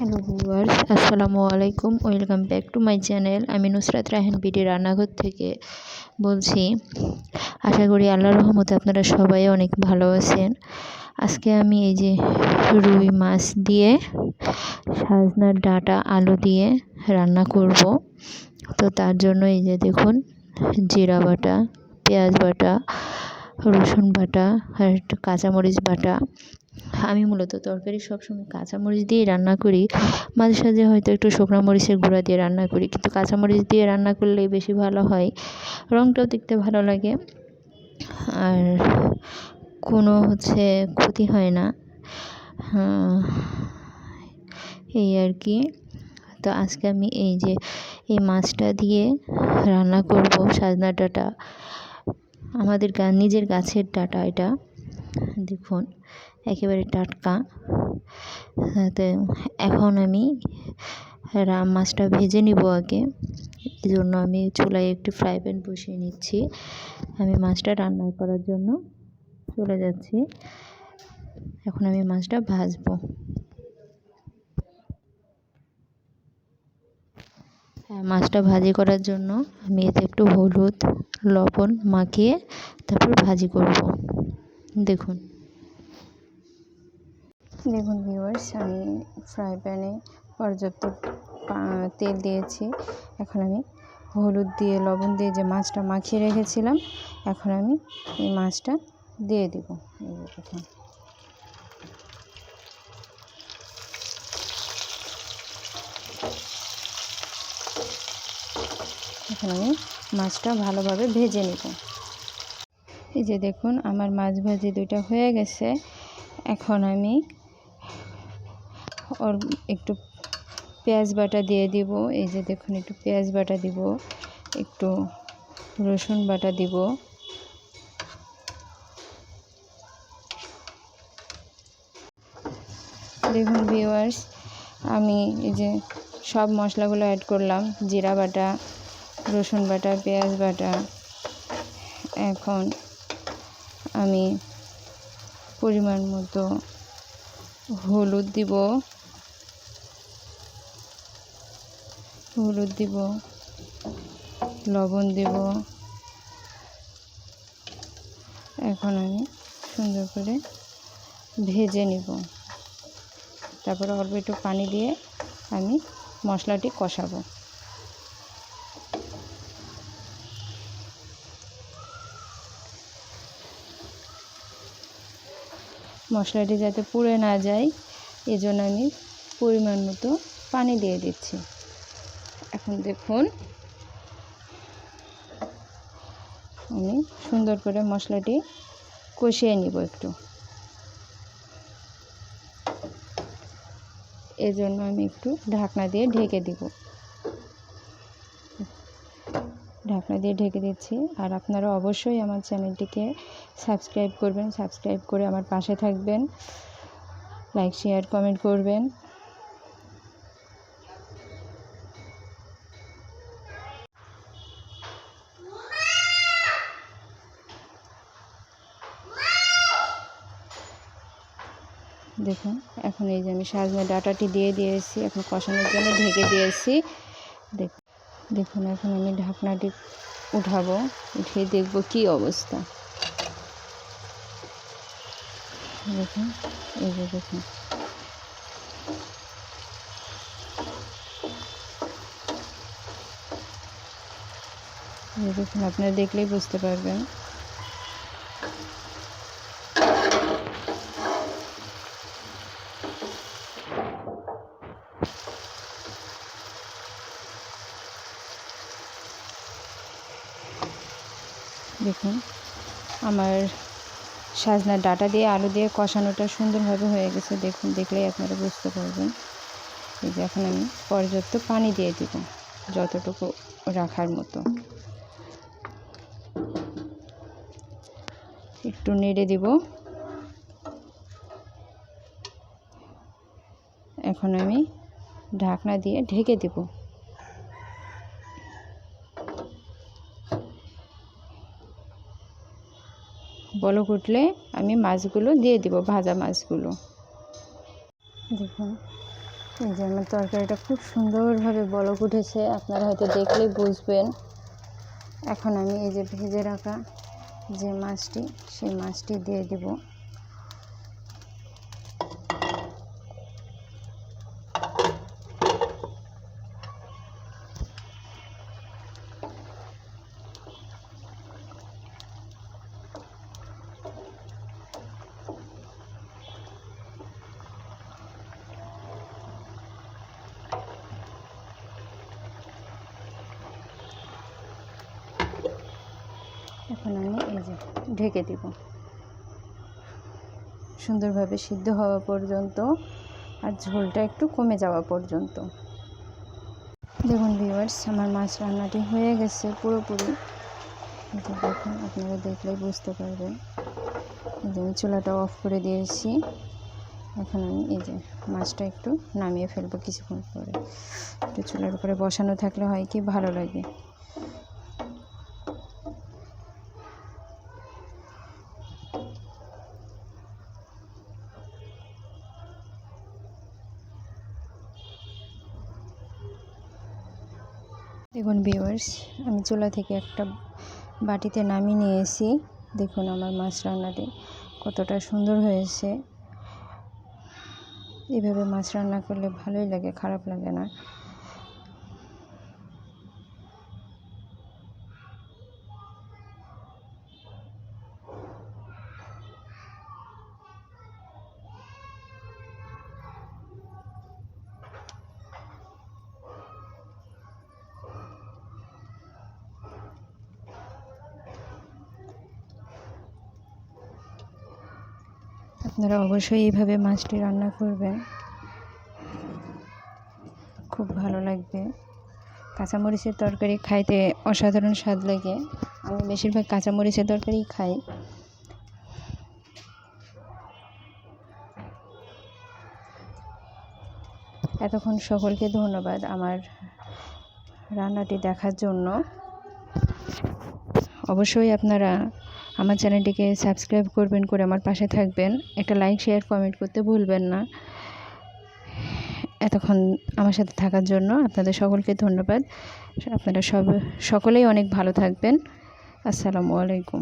Hello viewers, আসসালামু আলাইকুম। Welcome back to my channel. আমি নুসরাত রায়হান বিডি রান্নাঘর থেকে বলছি। আশা করি আল্লাহর রহমতে আপনারা সবাই অনেক ভালো আছেন। আজকে আমি এই যে রুই মাছ দিয়ে সজনার ডাঁটা আলু দিয়ে রান্না করব। তো তার জন্য এই যে দেখুন, জিরা বাটা, পেঁয়াজ বাটা, রসুন বাটা আর একটু কাঁচামরিচ বাটা। আমি মূলত তরকারি সবসময় কাঁচামরিচ দিয়ে রান্না করি, মাঝে সাঝে হয়তো একটু শুকনো মরিচের গুঁড়া দিয়ে রান্না করি, কিন্তু কাঁচামরিচ দিয়ে রান্না করলেই বেশি ভালো হয়, রঙটাও দেখতে ভালো লাগে আর কোনো ক্ষতি হয় না। এই আর কি। তো আজকে আমি এই মাছটা দিয়ে রান্না করব সজনা ডাঁটা। আমাদের নিজের গাছের ডাঁটা, এটা দেখুন একেবারে টাটকা। তো এখন আমি মাছটা ভেজে নিব আগে। এই জন্য আমি চুলায় একটি ফ্রাই প্যান বসিয়ে নিচ্ছি। আমি মাছটা রান্না করার জন্য চলে যাচ্ছি। এখন আমি মাছটা ভাজবো। মাছটা ভাজি করার জন্য আমি এতে একটু হলুদ লবণ মাখিয়ে তারপর ভাজি করব। দেখুন ভিউয়ার্স, আমি ফ্রাই প্যানে পর্যাপ্ত তেল দিয়েছি। এখন আমি হলুদ দিয়ে লবণ দিয়ে যে মাছটা মাখিয়ে রেখেছিলাম, এখন আমি এই মাছটা দিয়ে দেব। দেখুন, এখন আমি মাছটা ভালোভাবে ভেজে নেব। এই যে দেখুন, আমার মাছ ভাজি দুইটা হয়ে গেছে। এখন আমি ওর একটু পেঁয়াজ বাটা দিয়ে দিব। এই যে দেখুন, একটু পেঁয়াজ বাটা দিব, একটু রসুন বাটা দিব, দেখুন ভিউয়ার্স, আমি এই যে সব মশলাগুলো অ্যাড করলাম, জিরা বাটা, রসুন বাটা, পেঁয়াজ বাটা। এখন আমি পরিমাণ মতো হলুদ দিব, লবণ দিব। এখন আমি সুন্দর করে ভেজে নিব। তারপরে অল্প একটু পানি দিয়ে আমি মশলাটি কষাবো। মশলাটি যাতে পুড়ে না যায়, এজন্য আমি পরিমাণ মতো পানি দিয়ে দিচ্ছি। এখন দেখুন, আমি সুন্দর করে মশলাটি কষিয়ে নিব একটু। এজন্য আমি একটু ঢাকনা দিয়ে ঢেকে দিব। ঢাকনা দিয়ে ঢেকে দিচ্ছি। আর আপনারা অবশ্যই আমার চ্যানেলটিকে সাবস্ক্রাইব করবেন, সাবস্ক্রাইব করে আমার পাশে থাকবেন, লাইক শেয়ার কমেন্ট করবেন। দেখুন, এখন এই যে আমি সজনে ডাঁটাটি দিয়ে দিয়েছি, এখন কষানোর জন্য ঢেকে দিয়েছি। দেখুন, এখন আমি ঢাকনাটি উঠাবো, উঠিয়ে দেখব কি অবস্থা। দেখুন, এই যে দেখুন, আপনারা দেখলেই বুঝতে পারবেন। দেখুন, আমার সজনার ডাঁটা দিয়ে আলু দিয়ে কষানোটা সুন্দরভাবে হয়ে গেছে। দেখুন, দেখলেই আপনারা বুঝতে পারবেন। এই যে এখন আমি পর্যাপ্ত পানি দিয়ে দিব, যতটুকু রাখার মতো। একটু নেড়ে দিব। এখন আমি ঢাকনা দিয়ে ঢেকে দেব। বলক উঠলে আমি মাছগুলো দিয়ে দিব, ভাজা মাছগুলো। দেখুন, এই যে আমার তরকারিটা খুব সুন্দরভাবে বলক উঠেছে, আপনারা হয়তো দেখলেই বুঝবেন। এখন আমি এই যে ভেজে রাখা যে মাছটি, সেই মাছটি দিয়ে দেব। এখন আমি এই যে ঢেকে দিব সুন্দরভাবে সিদ্ধ হওয়া পর্যন্ত, আর ঝোলটা একটু কমে যাওয়া পর্যন্ত। দেখুন ভিউয়ার্স, আমার মাছ রান্নাটি হয়ে গেছে পুরোপুরি। দেখুন, আপনারা দেখলেই বুঝতে পারবেন। এই যে আমি চুলাটা অফ করে দিয়েছি। এখন আমি এই যে মাছটা একটু নামিয়ে ফেলবো কিছুক্ষণ পরে। একটু চুলার উপরে বসানো থাকলে হয় কি ভালো লাগে। দেখুন ভিউয়ার্স, আমি চুলা থেকে একটা বাটিতে নামিয়ে নিয়েছি। দেখুন আমার মাছ রান্নাটি কতটা সুন্দর হয়েছে। এভাবে মাছ রান্না করলে ভালোই লাগে, খারাপ লাগে না। আপনারা অবশ্যই এইভাবে মাছটি রান্না করবেন, খুব ভালো লাগবে। কাঁচামরিচের তরকারি খাইতে অসাধারণ স্বাদ লাগে। আমি বেশিরভাগ কাঁচামরিচের তরকারি খাই। এতক্ষণ সকলকে ধন্যবাদ আমার রান্নাটি দেখার জন্য। অবশ্যই আপনারা আমার চ্যানেলটিকে সাবস্ক্রাইব করবেন, করে আমার পাশে থাকবেন। একটা লাইক, শেয়ার, কমেন্ট করতে ভুলবেন না। এতক্ষণ আমার সাথে থাকার জন্য আপনাদের সকলকে ধন্যবাদ। আপনারা সকলেই অনেক ভালো থাকবেন। আসসালামু আলাইকুম।